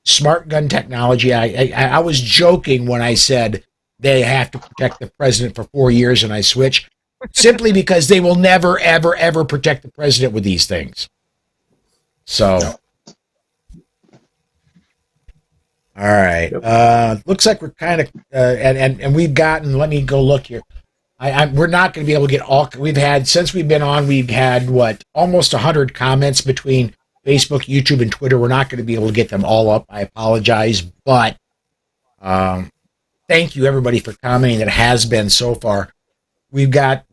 Smart gun technology. I was joking when I said they have to protect the president for 4 years and I switch, simply because they will never, ever, ever protect the president with these things. So, all right. Looks like we're kind of, and we've gotten, let me go look here. We're not going to be able to get all, since we've been on, we've had, almost 100 comments between Facebook, YouTube, and Twitter. We're not going to be able to get them all up. I apologize, but thank you, everybody, for commenting. That has been so far. We've got,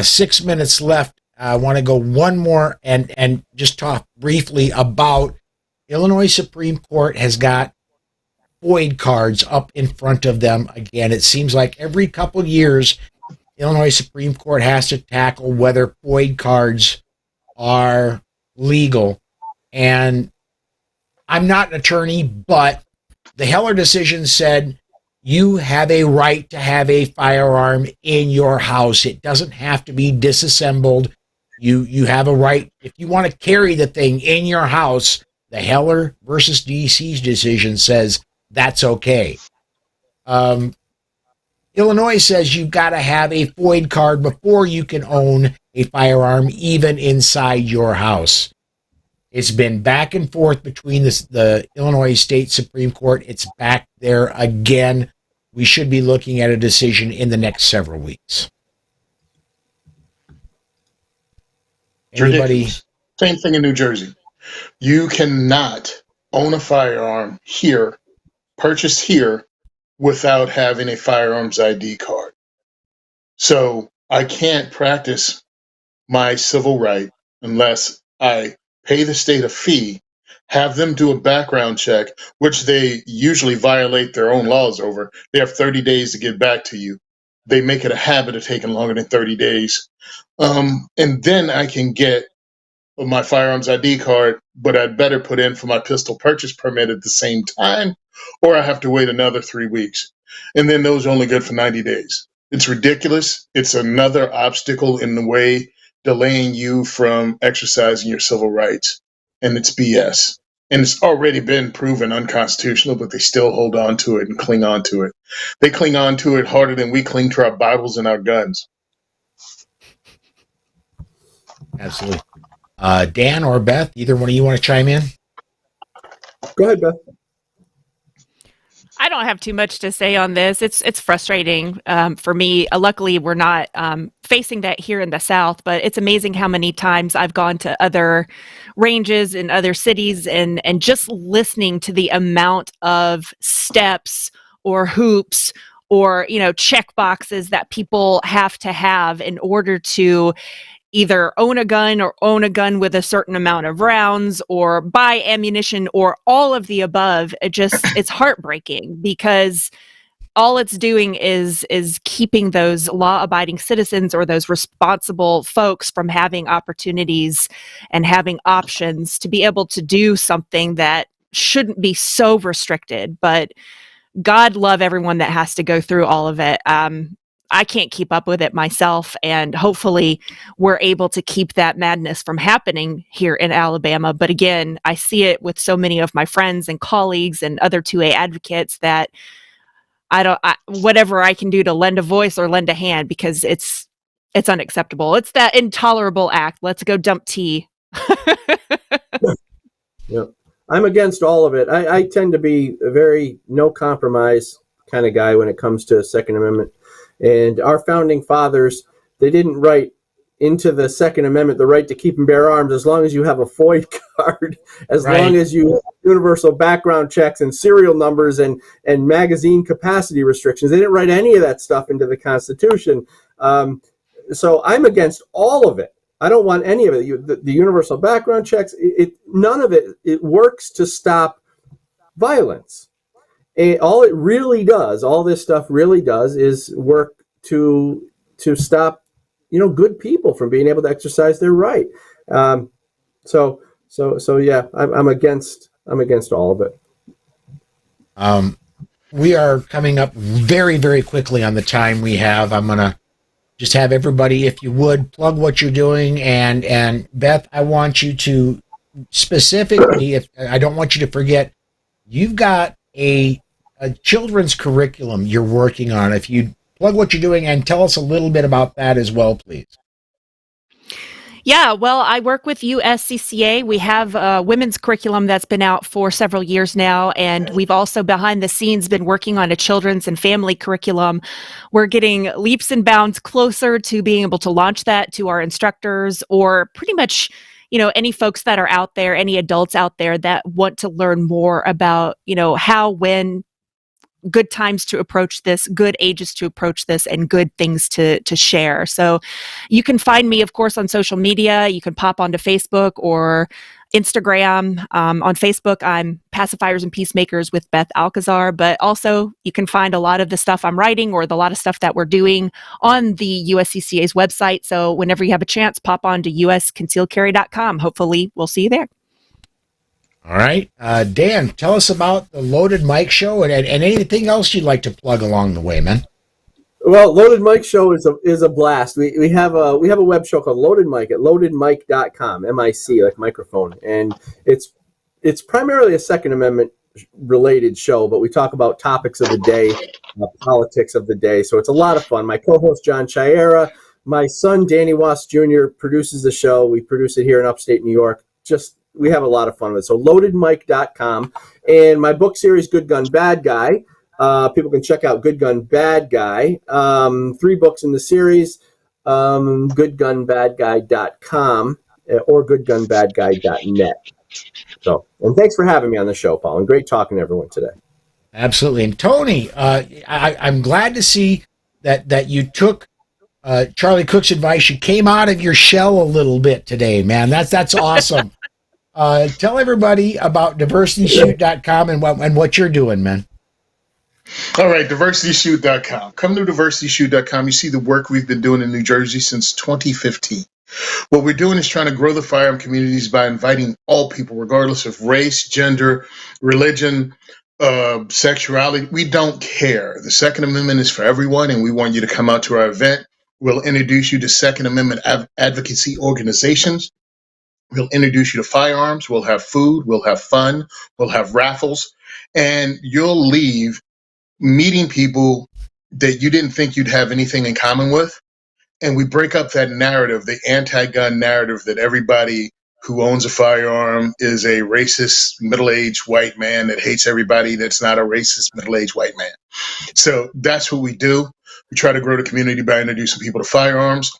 6 minutes left. I want to go one more and just talk briefly about Illinois Supreme Court has got FOID cards up in front of them again. It seems like every couple years, Illinois Supreme Court has to tackle whether FOID cards are legal. And I'm not an attorney, but the Heller decision said you have a right to have a firearm in your house. It doesn't have to be disassembled. You have a right, if you want to carry the thing in your house, the Heller versus DC's decision says that's okay. Illinois says you've got to have a FOID card before you can own a firearm, even inside your house. It's been back and forth between the Illinois State Supreme Court. It's back there again. We should be looking at a decision in the next several weeks. Anybody? Same thing in New Jersey. You cannot own a firearm here, purchase here, without having a firearms ID card. So I can't practice my civil right unless I pay the state a fee, have them do a background check, which they usually violate their own laws over. They have 30 days to get back to you. They make it a habit of taking longer than 30 days. And then I can get my firearms ID card, but I'd better put in for my pistol purchase permit at the same time, or I have to wait another 3 weeks. And then those are only good for 90 days. It's ridiculous. It's another obstacle in the way delaying you from exercising your civil rights. And it's BS. And it's already been proven unconstitutional, but they still hold on to it and cling on to it. They cling on to it harder than we cling to our Bibles and our guns. Absolutely. Dan or Beth, either one of you want to chime in? Go ahead, Beth. I don't have too much to say on this. It's frustrating for me. Luckily, we're not facing that here in the South, but it's amazing how many times I've gone to other ranges in other cities and just listening to the amount of steps or hoops or, check boxes that people have to have in order to either own a gun or own a gun with a certain amount of rounds or buy ammunition or all of the above. It's heartbreaking because all it's doing is keeping those law-abiding citizens or those responsible folks from having opportunities and having options to be able to do something that shouldn't be so restricted. But God love everyone that has to go through all of it. I can't keep up with it myself, and hopefully we're able to keep that madness from happening here in Alabama. But again, I see it with so many of my friends and colleagues and other 2A advocates that whatever I can do to lend a voice or lend a hand, because it's unacceptable. It's that intolerable act. Let's go dump tea. Yep. I'm against all of it. I tend to be a very no compromise kind of guy when it comes to Second Amendment. And our founding fathers, they didn't write into the Second Amendment the right to keep and bear arms as long as you have a FOID card, as long as you have universal background checks and serial numbers and magazine capacity restrictions. They didn't write any of that stuff into the Constitution. So I'm against all of it. I don't want any of it. The universal background checks, none of it. It works to stop violence. And all it really does, all this stuff really does, is work to stop, good people from being able to exercise their right. So yeah, I'm against all of it. We are coming up very, very quickly on the time we have. I'm gonna just have everybody, if you would, plug what you're doing, and Beth, I want you to specifically, if I don't want you to forget, you've got a children's curriculum you're working on. If you plug what you're doing and tell us a little bit about that as well, please. Yeah, well, I work with USCCA. We have a women's curriculum that's been out for several years now, and we've also behind the scenes been working on a children's and family curriculum. We're getting leaps and bounds closer to being able to launch that to our instructors, or pretty much any folks that are out there, any adults out there that want to learn more about, how, when, good times to approach this, good ages to approach this, and good things to share. So you can find me, of course, on social media. You can pop onto Facebook or Instagram. On Facebook, I'm Pacifiers and Peacemakers with Beth Alcazar, but also you can find a lot of the stuff I'm writing or a lot of stuff that we're doing on the USCCA's website. So whenever you have a chance, pop on to usconcealedcarry.com. Hopefully we'll see you there. All right. Dan, tell us about the Loaded Mike Show and anything else you'd like to plug along the way, man. Well, Loaded Mike Show is a blast. We have a web show called Loaded Mike at loadedmike.com, M-I-C, like microphone. And it's primarily a Second Amendment related show, but we talk about topics of the day, politics of the day. So it's a lot of fun. My co-host, John Chiara, my son, Danny Wass Jr., produces the show. We produce it here in upstate New York. We have a lot of fun with it. So loadedmike.com. And my book series, Good Gun, Bad Guy. People can check out Good Gun, Bad Guy. 3 books in the series, goodgunbadguy.com or goodgunbadguy.net. So, and thanks for having me on the show, Paul, and great talking to everyone today. Absolutely. And Tony, I'm glad to see that you took Charlie Cook's advice. You came out of your shell a little bit today, man. That's awesome. Tell everybody about diversityshoot.com and what you're doing, man. All right, diversityshoot.com. Come to diversityshoot.com. You see the work we've been doing in New Jersey since 2015. What we're doing is trying to grow the firearm communities by inviting all people, regardless of race, gender, religion, sexuality. We don't care. The Second Amendment is for everyone, and we want you to come out to our event. We'll introduce you to Second Amendment advocacy organizations. We'll introduce you to firearms. We'll have food. We'll have fun. We'll have raffles. And you'll leave meeting people that you didn't think you'd have anything in common with. And we break up that narrative, the anti-gun narrative that everybody who owns a firearm is a racist middle-aged white man that hates everybody that's not a racist middle-aged white man. So that's what we do. We try to grow the community by introducing people to firearms.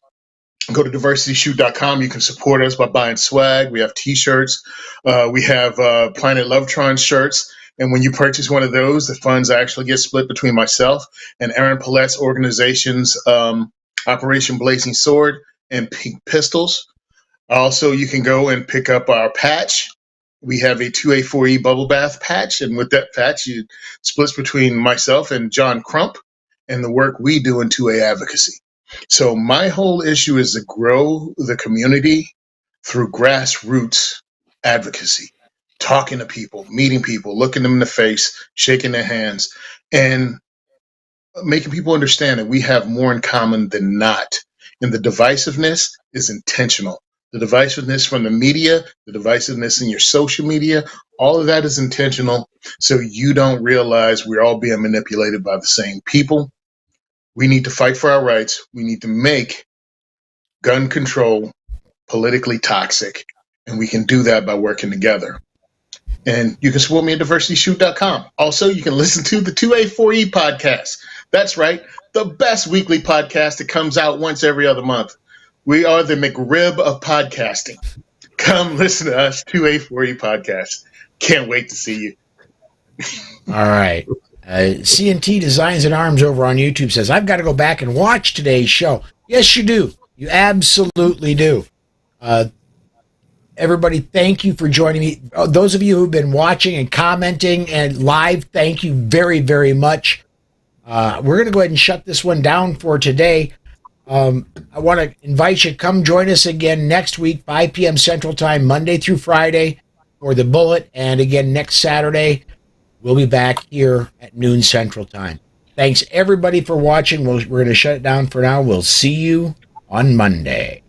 Go to diversityshoot.com. You can support us by buying swag. We have T-shirts. We have Planet Lovetron shirts. And when you purchase one of those, the funds actually get split between myself and Aaron Paulette's organization's Operation Blazing Sword and Pink Pistols. Also, you can go and pick up our patch. We have a 2A4E bubble bath patch. And with that patch, it splits between myself and John Crump and the work we do in 2A advocacy. So my whole issue is to grow the community through grassroots advocacy, talking to people, meeting people, looking them in the face, shaking their hands, and making people understand that we have more in common than not. And the divisiveness is intentional. The divisiveness from the media, the divisiveness in your social media, all of that is intentional. So you don't realize we're all being manipulated by the same people. We need to fight for our rights. We need to make gun control politically toxic. And we can do that by working together. And you can support me at diversityshoot.com. Also, you can listen to the 2A4E podcast. That's right, the best weekly podcast that comes out once every other month. We are the McRib of podcasting. Come listen to us, 2A4E podcast. Can't wait to see you. All right. C&T Designs and Arms over on YouTube says, I've got to go back and watch today's show. Yes, you do. You absolutely do. Everybody, thank you for joining me. Those of you who've been watching and commenting and live, thank you very, very much. We're going to go ahead and shut this one down for today. I want to invite you, come join us again next week, 5 p.m. Central Time, Monday through Friday for the Bullet. And again, next Saturday, we'll be back here at noon Central Time. Thanks, everybody, for watching. We're going to shut it down for now. We'll see you on Monday.